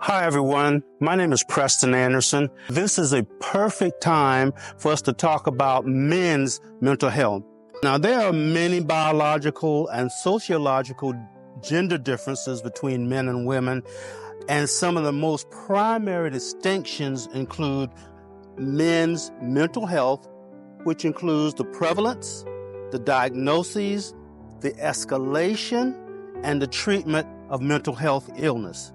Hi, everyone. My name is Preston Anderson. This is a perfect time for us to talk about men's mental health. Now, there are many biological and sociological gender differences between men and women, and some of the most primary distinctions include men's mental health, which includes the prevalence, the diagnoses, the escalation, and the treatment of mental health illness.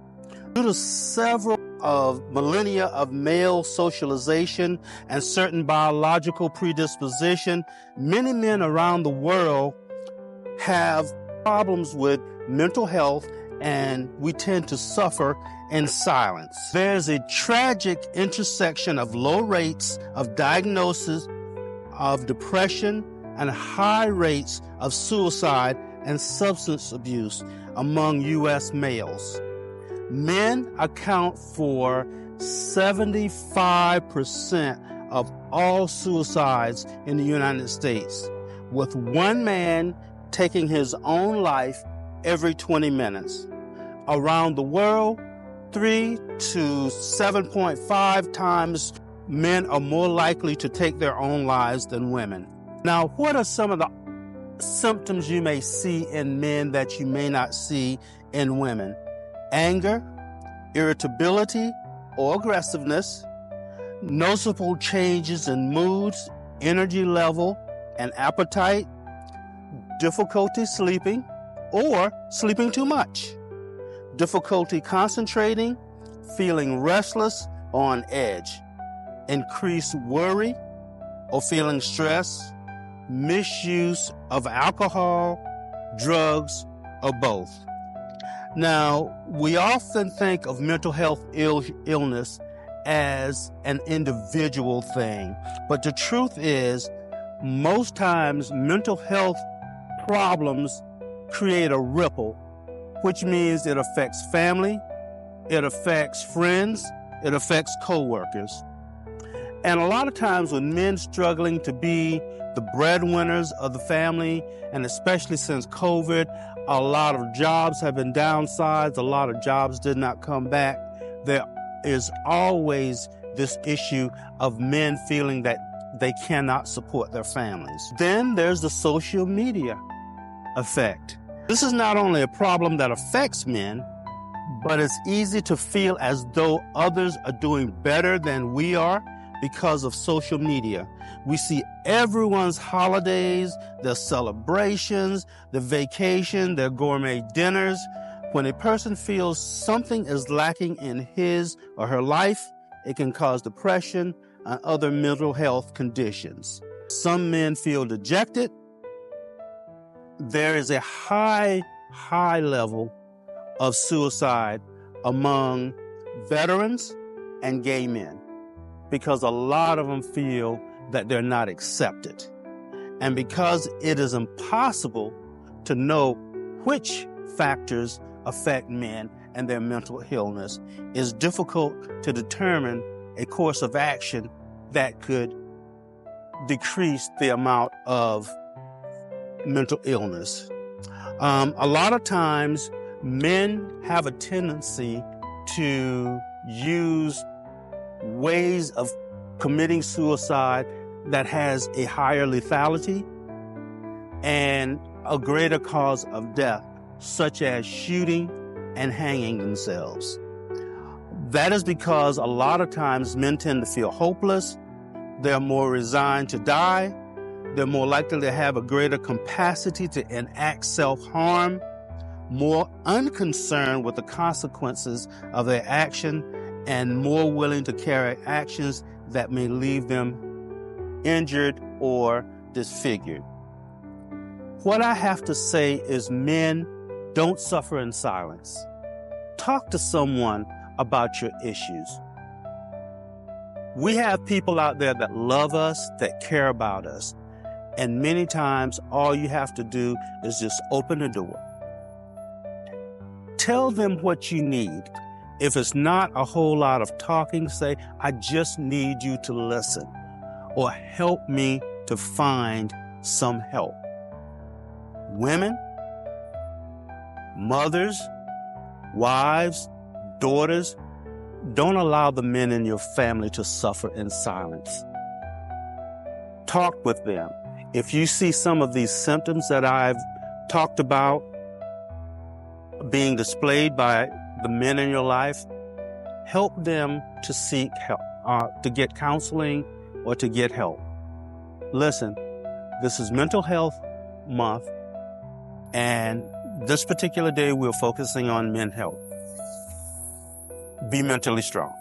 Due to several of millennia of male socialization and certain biological predisposition, many men around the world have problems with mental health, and we tend to suffer in silence. There's a tragic intersection of low rates of diagnosis of depression and high rates of suicide and substance abuse among U.S. males. Men account for 75% of all suicides in the United States, with one man taking his own life every 20 minutes. Around the world, 3 to 7.5 times men are more likely to take their own lives than women. Now, what are some of the symptoms you may see in men that you may not see in women? Anger, irritability or aggressiveness, noticeable changes in moods, energy level, and appetite, difficulty sleeping or sleeping too much, difficulty concentrating, feeling restless or on edge, increased worry or feeling stress, misuse of alcohol, drugs, or both. Now, we often think of mental health illness as an individual thing, but the truth is, most times mental health problems create a ripple, which means it affects family, it affects friends, it affects coworkers. And a lot of times when men struggling to be the breadwinners of the family, and especially since COVID, a lot of jobs have been downsized, a lot of jobs did not come back. There is always this issue of men feeling that they cannot support their families. Then there's the social media effect. This is not only a problem that affects men, but it's easy to feel as though others are doing better than we are because of social media. We see everyone's holidays, their celebrations, their vacation, their gourmet dinners. When a person feels something is lacking in his or her life, it can cause depression and other mental health conditions. Some men feel dejected. There is a high level of suicide among veterans and gay men, because a lot of them feel that they're not accepted. And because it is impossible to know which factors affect men and their mental illness, it's difficult to determine a course of action that could decrease the amount of mental illness. A lot of times, men have a tendency to use ways of committing suicide that has a higher lethality and a greater cause of death, such as shooting and hanging themselves. That is because a lot of times men tend to feel hopeless, they're more resigned to die, they're more likely to have a greater capacity to enact self-harm, more unconcerned with the consequences of their action, and more willing to carry actions that may leave them injured or disfigured. What I have to say is, men, don't suffer in silence. Talk to someone about your issues. We have people out there that love us, that care about us. And many times, all you have to do is just open the door. Tell them what you need. If it's not a whole lot of talking, say, I just need you to listen, or help me to find some help. Women, mothers, wives, daughters, Don't allow the men in your family to suffer in silence. Talk with them. If you see some of these symptoms that I've talked about being displayed by the men in your life, help them to seek help, to get counseling or to get help. Listen, this is Mental Health Month, and this particular day we're focusing on men's health. Be mentally strong.